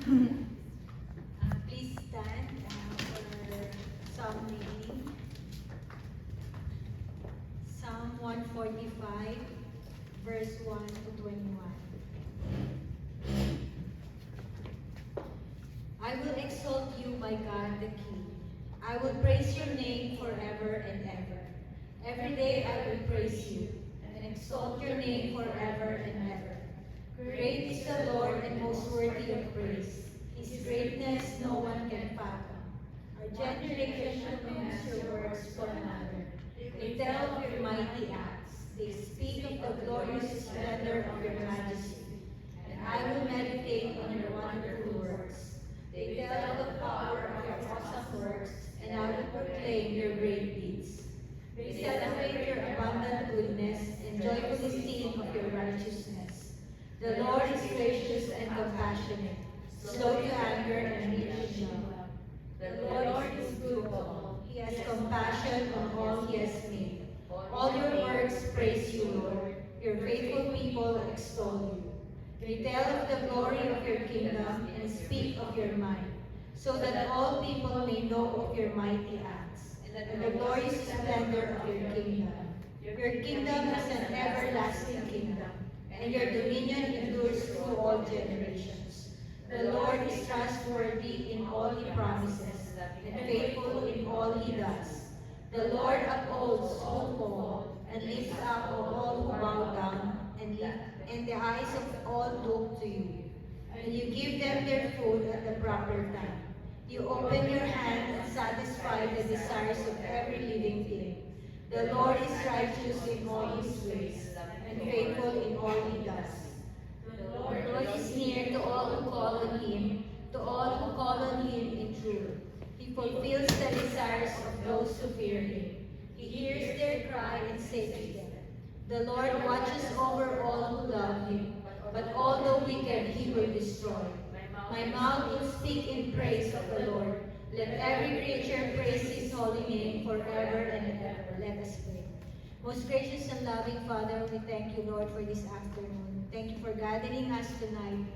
Please stand for Psalm reading. Psalm 145, verse 1 to 21. I will exalt you, my God, the King. I will praise your name forever and ever. Every day I will praise you and exalt your name forever and ever. Great is the Lord and most worthy of praise. His greatness no one can fathom. Our generation knows your works for another. They tell of your mighty acts. They speak of the glorious splendor of your majesty. And I will meditate on your wonderful works. They tell of the power of your awesome works, and I will proclaim your great deeds. They celebrate your abundant goodness and joyfully sing of your righteousness. The Lord is gracious and compassionate, slow to anger and rich in love. The Lord is good to all. He has compassion on all he has made. All your works praise you, Lord. Your faithful people extol you. They tell of the glory of your kingdom and speak of your might, so that all people may know of your mighty acts and the glorious splendor of your kingdom. Your kingdom is an everlasting kingdom, and your dominion endures through all generations. The Lord is trustworthy in all he promises, and faithful in all he does. The Lord upholds who fall, and lifts up all who bow down, and the eyes of all look to you. And you give them their food at the proper time. You open your hand and satisfy the desires of every living thing. The Lord is righteous in all his ways, and faithful in all he does. The Lord is near to all who call on him, to all who call on him in truth. He fulfills the desires of those who fear him. He hears their cry and saves them. The Lord watches over all who love him, but all the wicked he will destroy. My mouth will speak in praise of the Lord. Let every creature praise his holy name forever and ever. Let us pray. Most gracious and loving Father, we thank you, Lord, for this afternoon. Thank you for gathering us tonight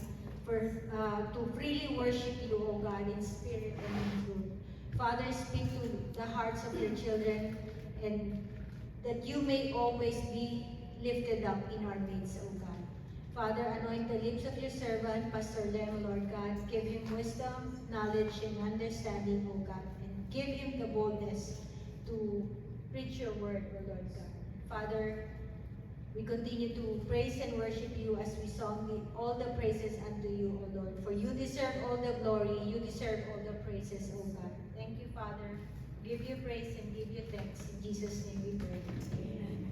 to freely worship you, O God, in spirit and in truth. Father, speak to the hearts of your children, and that you may always be lifted up in our midst, O God. Father, anoint the lips of your servant, Pastor Lem, Lord God. Give him wisdom, knowledge, and understanding, O God. And give him the boldness to preach your word, O Lord God. Father, we continue to praise and worship you as we song all the praises unto you, O Lord. For you deserve all the glory, you deserve all the praises, O God. Thank you, Father. Give you praise and give you thanks. In Jesus' name we pray. Amen.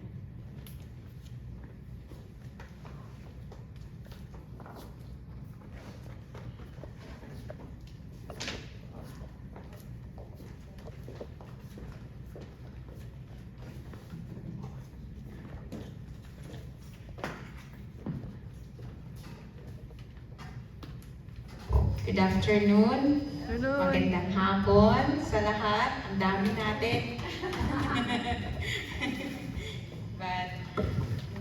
Good afternoon. Magandang hapon sa lahat. Ang dami natin. But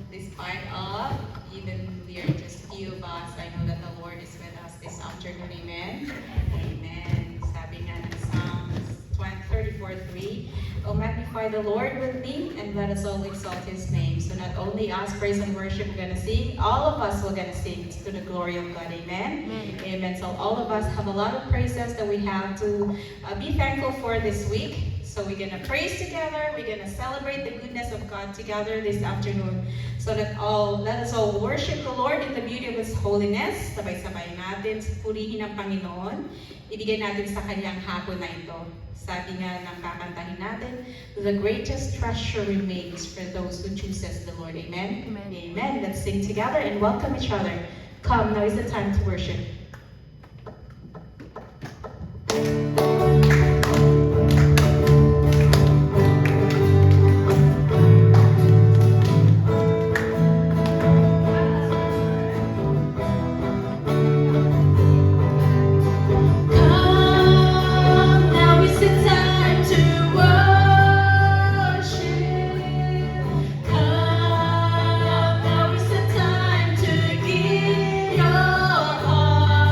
despite of, even we are just few of us, I know that the Lord is with us this afternoon. Amen. Amen. Sabi nga ng Psalms 34:3, "Oh, magnify the Lord with me, and let us all exalt his name." So not only us, praise and worship, we're gonna sing, all of us will gonna sing to the glory of God. Amen. Amen. So all of us have a lot of praises that we have to be thankful for this week. So we're gonna praise together. We're gonna celebrate the goodness of God together this afternoon. So let us all worship the Lord in the beauty of His holiness. Sabay-sabay natin purihin ang Panginoon. Ibigay natin sa Kanyang hapon na ito. Sabi nga ng kakantahin natin, the greatest treasure remains for those who chooses the Lord. Amen? Amen. Amen. Let's sing together and welcome each other. Come, now is the time to worship. Come, now is the time to give your heart.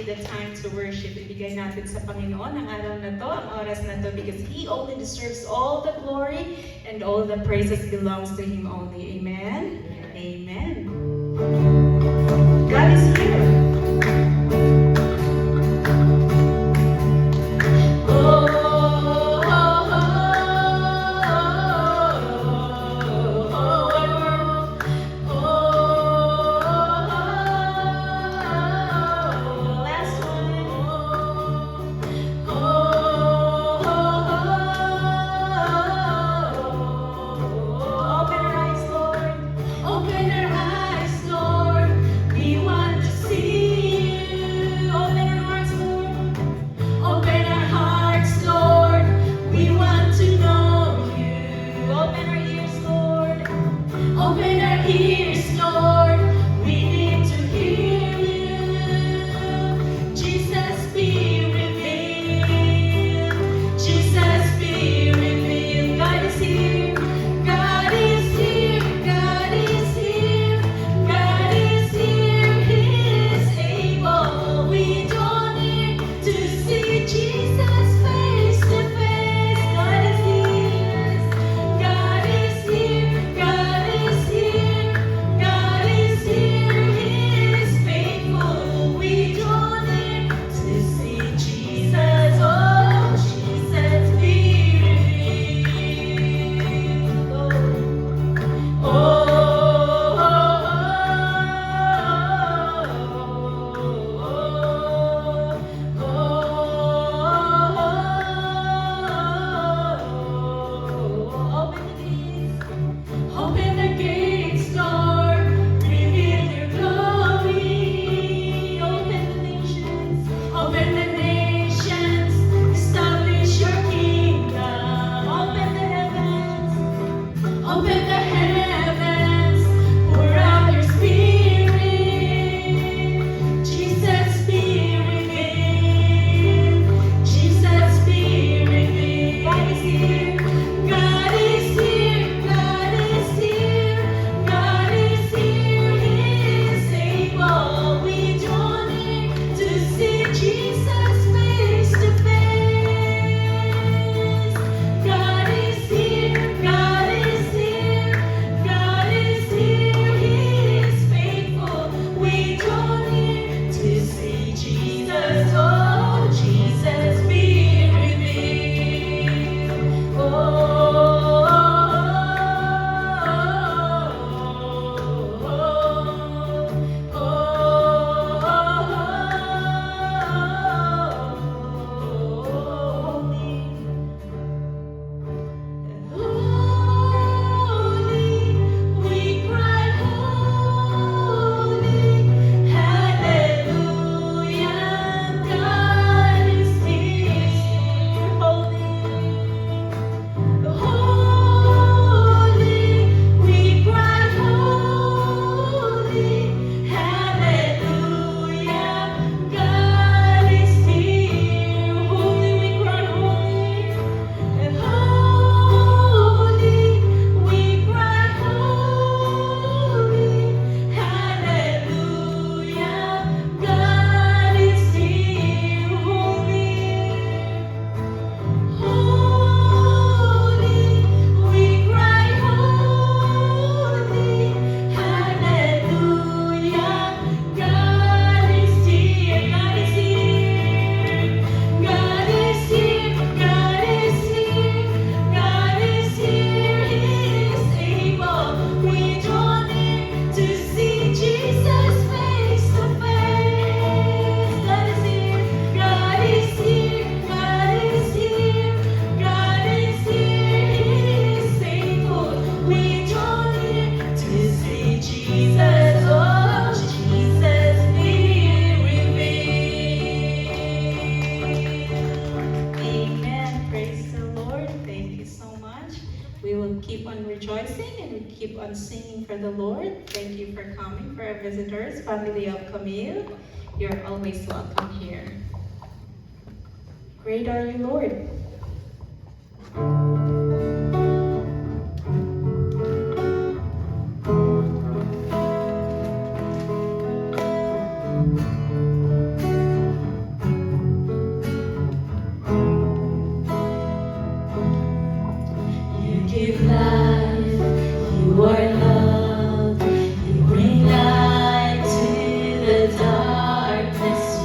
be the time to worship. Ibigay natin sa Panginoon ang araw na to, ang oras na to, because He only deserves all the glory and all the praises belongs to Him only. Amen? Amen. God is here. Keep on singing for the Lord. Thank you for coming, for our visitors, family of Camille. You're always welcome here. Great are you, Lord.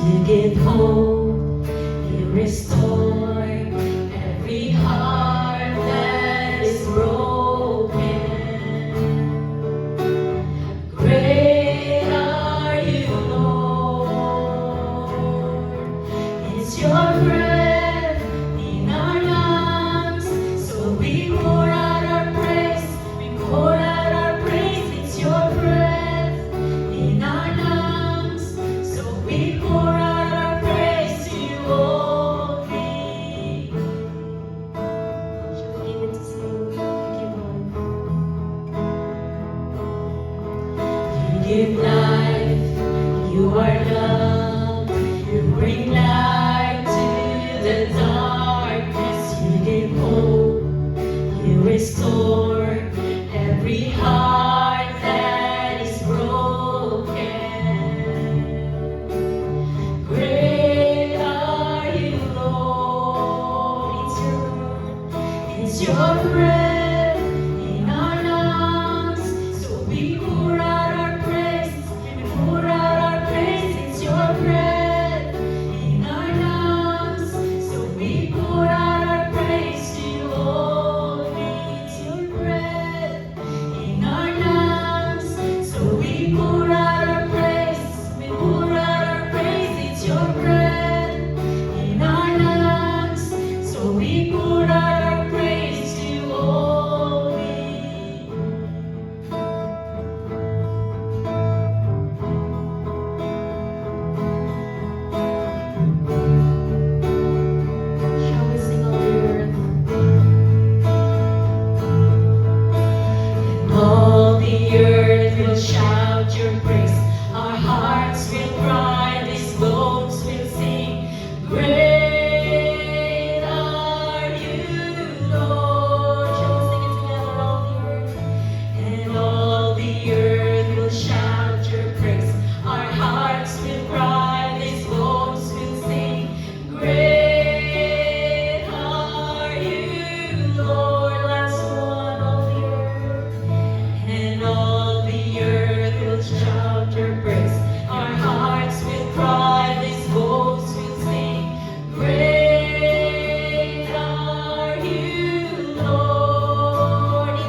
You give hope, you restore every heart that is broken. Great are you, Lord. It's your breath in our lungs, so we pour out our praise. We pour out our praise. It's your breath in our lungs, so we pour out our praise to you only. Shall we give it to sing? Thank you, Lord. You give life, you are love, you bring light to the darkness. You give hope, you restore every heart that is broken. Great are you, Lord. It's your breath in our lungs, so we pour out our praise. We pour out our praise. It's your breath in our lungs, so we pour out our praise to you only. It's your breath in our lungs, so we pour out our praise. We pour out our praise. It's your breath in our lungs, so we pour out our praise to you only. Shall we sing all the earth? And all the earth will shout your praise. Our hearts will cry, these bones will sing. Great are you, Lord. Shall we sing it together, all the earth? And all the earth will shout your praise. Our hearts will cry, these bones will sing. Great are you, Lord. Last one, all the earth. And all the earth will shout your praise. Our hearts will cry, these bones will sing. Great are you, Lord.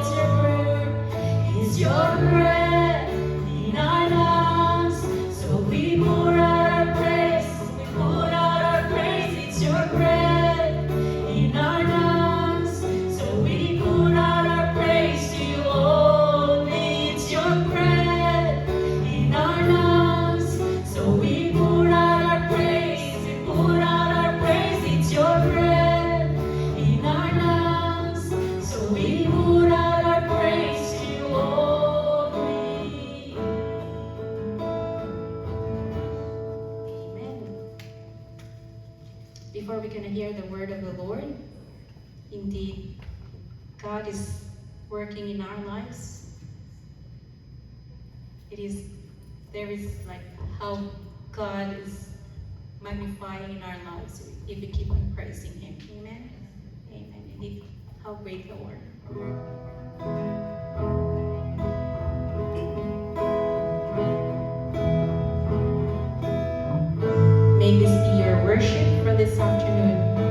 It's your breath in our lungs, so we pour out our praise. We pour out our praise. It's your breath in our lungs, so we pour out our praise to you only. It's your breath in our lungs, so we pour out our praise. We pour out our praise. It's your breath in our lungs, so we pour out our praise to you only. Amen. Before we're going to hear the word of the Lord, indeed, God is working in our lives. There is like how God is magnifying in our lives if we keep on praising Him. Amen. Amen. Indeed, how great the Lord. May this be your worship for this afternoon.